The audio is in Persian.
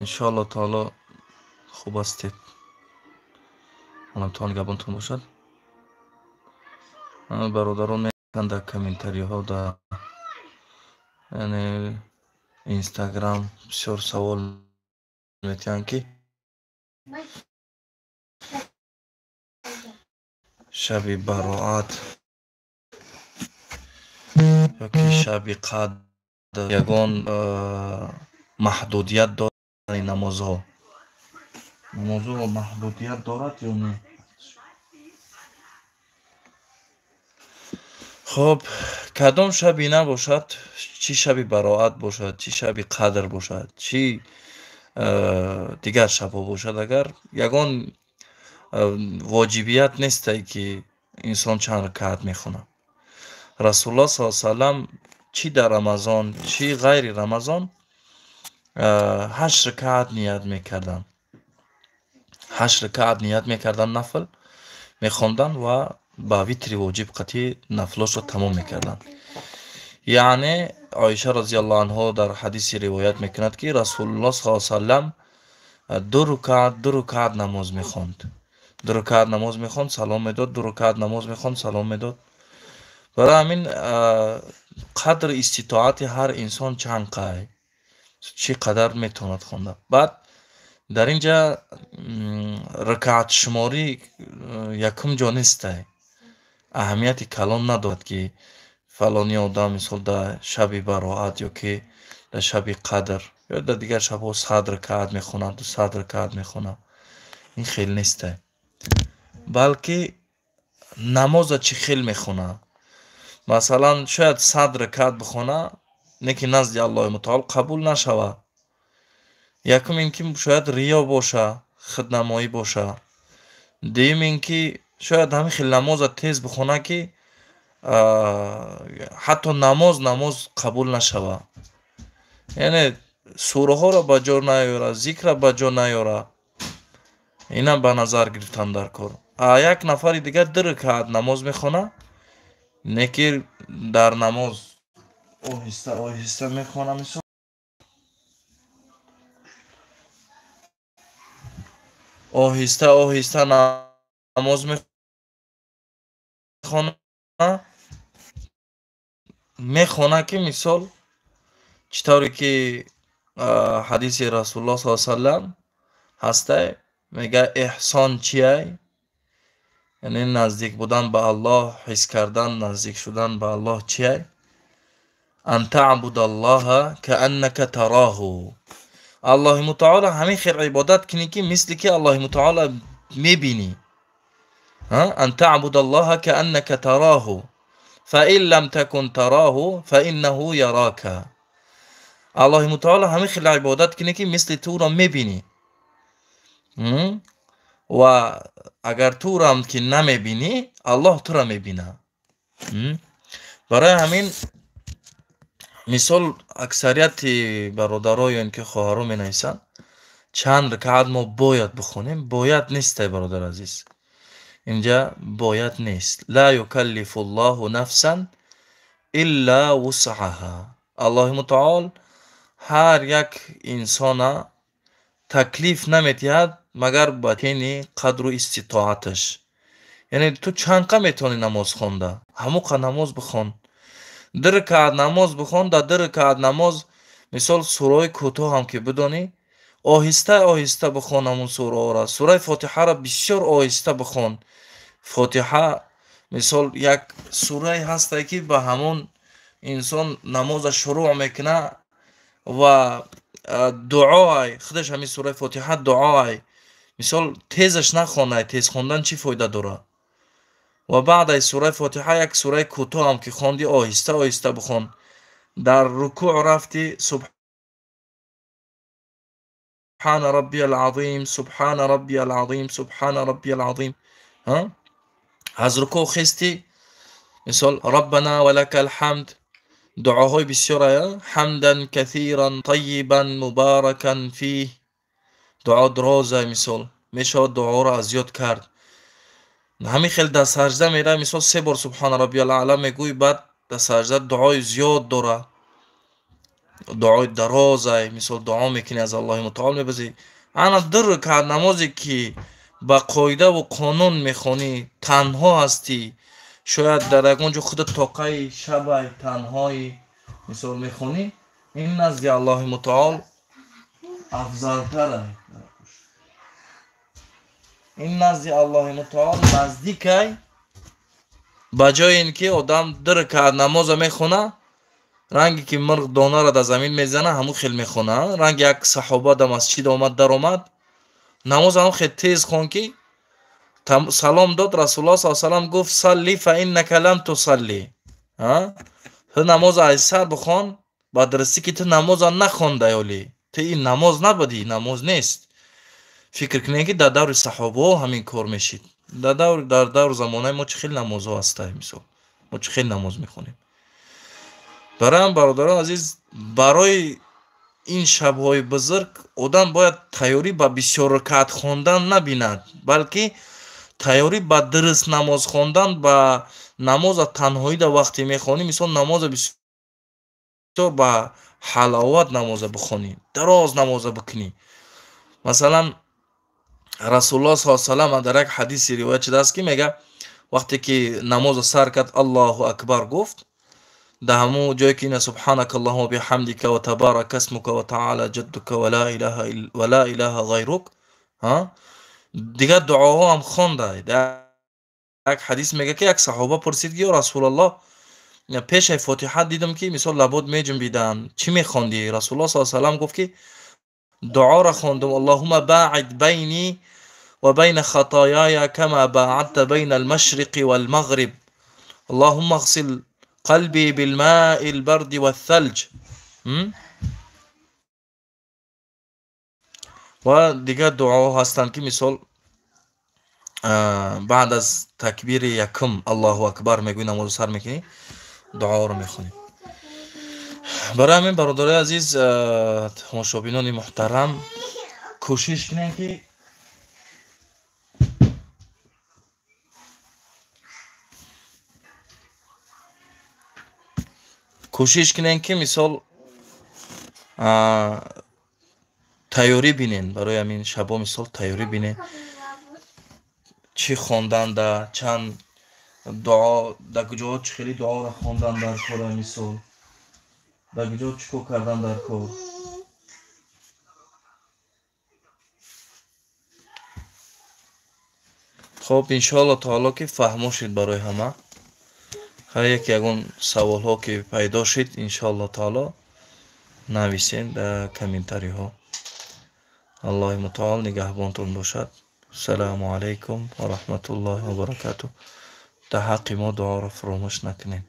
انشاءالله تعالی خوب هستید. حالتان گبانتون باشد. برادران میتونن در کامنتاری ها در یعنی اینستاگرام بسیار سوال میتونن که شب براعت یا که شب قدر یگان محدودیت دارد نمازها. نمازها محدودیت دارد یا نه؟ خب کدام شبی نباشد، چی شبی براعت باشد، چی شبی قدر باشد، چی دیگر شبها باشد، اگر یگان واجبیت نیست که انسان چند رکعت میخونه. رسول الله صلی الله علیه و سلم چی در رمضان چی غیر رمضان 8 رکعت نیت میکردن. 8 رکعت نیت میکردن، نفل میخوندن و با ویتر واجب قطعی نفلاش رو تمام میکردن. یعنی عایشه رضی الله عنها در حدیث روایت میکند که رسول الله صلی الله علیه و سلم 2 رکعت نماز میخوند. 2 رکعت نماز میخوند سلام میداد، 2 رکعت نماز میخوند سلام میداد. برای همین قدر استطاعت هر انسان چند قای چی قدر میتوند خونده. بعد در اینجا رکعت شماری یکم جا نیسته، اهمیتی کلان ندارد که فلانی آدم مثال در شب براعت یا که در شب قدر یا در دیگر شب ها 100 رکعت میخونند، 200 رکعت میخونند. این خیلی نیسته، بلکه نماز چی خیلی میخونه. مثلا شاید 100 رکعت بخونه نکی نزد الله متعال قبول نشوه. یکم اینکه شاید ریا باشه، خودنمایی باشه. دوم اینکه شاید همین خیلی نماز تیز بخونه که حتی نماز قبول نشوه. یعنی سوره ها را به جا نیاره، ذکر را به جا نیاره. اینا به نظر گرفتن در کار. یک نفر دیگر 2 رکعت نماز میخونه، نکی در نماز آهسته آهسته میخونه، مثلا آهسته آهسته نماز میخونه که مثال چطوری که حدیث رسول الله صلی الله علیه و سلم هسته، میگه احسان چیه؟ یعنی نزدیک بودن به الله، حس کردن نزدیک شدن به الله چیه؟ ان تعبد الله کانک تراه. الله متعال همین خیر عبادت کنی که مثل که الله متعال میبینی. ان تعبد الله کانک تراه فإن لم تكن تراه فإنه يراك. الله متعال همین خیر عبادت کنی که مثل تو را میبینی و اگر تو را هم که نمیبینی الله تو را میبینه. برای همین مثال اکثریت برادرای که خواهرها می نویسن چند رکعت ما باید بخونیم. باید نیست برادر عزیز، اینجا باید نیست. لا یکلف الله نفسا الا وسعها. الله متعال هر یک انسان تکلیف نمیتید مگر با تینی قدر و استطاعتش. یعنی تو چند میتونی نماز خونده همو نماز بخون. 2 رکعت نماز بخون. در 2 رکعت نماز مثال سوره کوتاه هم که بدانی آهسته آهسته بخون. همون سوره را، سوره فاتحه را بسیار آهسته بخون. فاتحه مثال یک سوره هسته که به همون انسان نماز شروع میکنه و دعای خودش همین سوره فاتحه دعای مثال تیزش نخونه. تیز خوندن چی فایده داره؟ و بعد از سوره فاتحه یک سوره کوتاه هم که خوندی آهسته آهسته بخون. در رکوع رفتی سبحان ربی العظیم، سبحان ربی العظیم، سبحان ربی العظیم. از رکوع خستی مثال ربنا ولک الحمد. دعاهای بسیار حمدا کثیرا طیبا مبارکا فیه. دعا درازه مثال میشه دعا را از یاد کرد. همین خیلی در سجده میره مثال 3 بار سبحان ربی الاعلی میگوی، بعد در سجده دعای زیاد داره. дуои дарозай, мисол дуо мекунӣ аз Аллоҳи мутаол мебазӣ. ана 2 ракъат намозе ки ба қоидаву қонун мехонӣ, танҳо ҳастӣ, шояд дар ягон ҷо худат тоқаи шабай танҳоӣ мисол мехонӣ, ин назди Аллоҳи мутаол афзалтарай. ин назди Аллоҳи мутаол наздикай, ба ҷои ин ки одам 2 ракъат намоза мехона, ранге ки мирғ донара дар замин мезана, ҳамун хел мехона. ранге як саҳоба дар масҷид омад, даромад, намоз ҳамун хел тез хон ки салом дод, Расулуллоҳ саллаллоҳу алайҳи ва саллам гуфт салли фа иннака лам тусалли. ту намоза аз сар бихон, ба дурастӣ ки ту намоза нахондаи олӣ, ту ин намоз набудӣ, намоз нест. фикр кунед ки дар даври саҳобаҳо ҳамин кор мешид. дар даври замонаи мо чӣ хел намозҳо ҳастанд, мисол мо чӣ хел намоз мехонем. барои бародарон азиз, барои ин шабҳои бузург одам бояд тайёрӣ ба бисёр ракъат хондан набинад, балки тайёрӣ ба дуруст намоз хондан, ба намоза танҳоӣ дар вақте мехонӣ. мисол намоза бисёр ба ҳаловат намоза бихонӣ, дароз намоза бикунӣ. масалан Расулуллоҳ саллаллоҳу алайҳи ва саллам дар як ҳадиси ривоят шудааст ки мега, вақте ки намоза сар кард, Аллоҳу акбар гуфт, дар ҳамун ҷое ки ина субҳанака аллоҳумма ва биҳамдика ва табарака асмука ва таъала ҷаддука ва ла илаҳа ғайрук, дигар дуоҳо ҳам хонда. як ҳадис мега ки як саҳоба пурсид ки ё Расулаллоҳ, пешаи фотиҳа дидам ки мисол лабот меҷунбиданд, чӣ мехондӣ? Расулуллоҳ саллаллоҳу алайҳи ва саллам гуфт ки дуоро хондум: Аллоҳумма баъид байни ва байна хатояя кама баъадта байна ал-машриқи вал-мағриб. Аллоҳумма ғсил қалби билмаи al-барди ваth-тhalj. ва дигар дуоҳо ҳастанд ки мисол баъд аз такбири якум Аллоҳу акбар мегӯӣ, намозро сар мекунӣ, дуоро мехонӣ. барои ҳамин бародарои азиз, тамошобинони муҳтарам, кӯшиш кунем ки мисол тайёрӣ бинен, барои ҳамин шабҳо мисол тайёрӣ бинен, чӣ хонданда, чанд дуо, дар куҷоҳо чӣ хеле дуоро хондан дар кора, мисол дар куҷоҳо чӣ кор кардан дар кор. хоб, иншоаллоҳ таоло ки фаҳмо шуд барои ҳама. ҳар яке ягон саволҳо ки пайдо шуд, иншоаллоҳ таоло нависен дар комментариҳо. аллоҳи мутаол нигаҳбонтон бошад. ассалому алайкум ва раҳматуллоҳи ва баракатуҳ. дар ҳаққи мо дуоро фаромӯш накунед.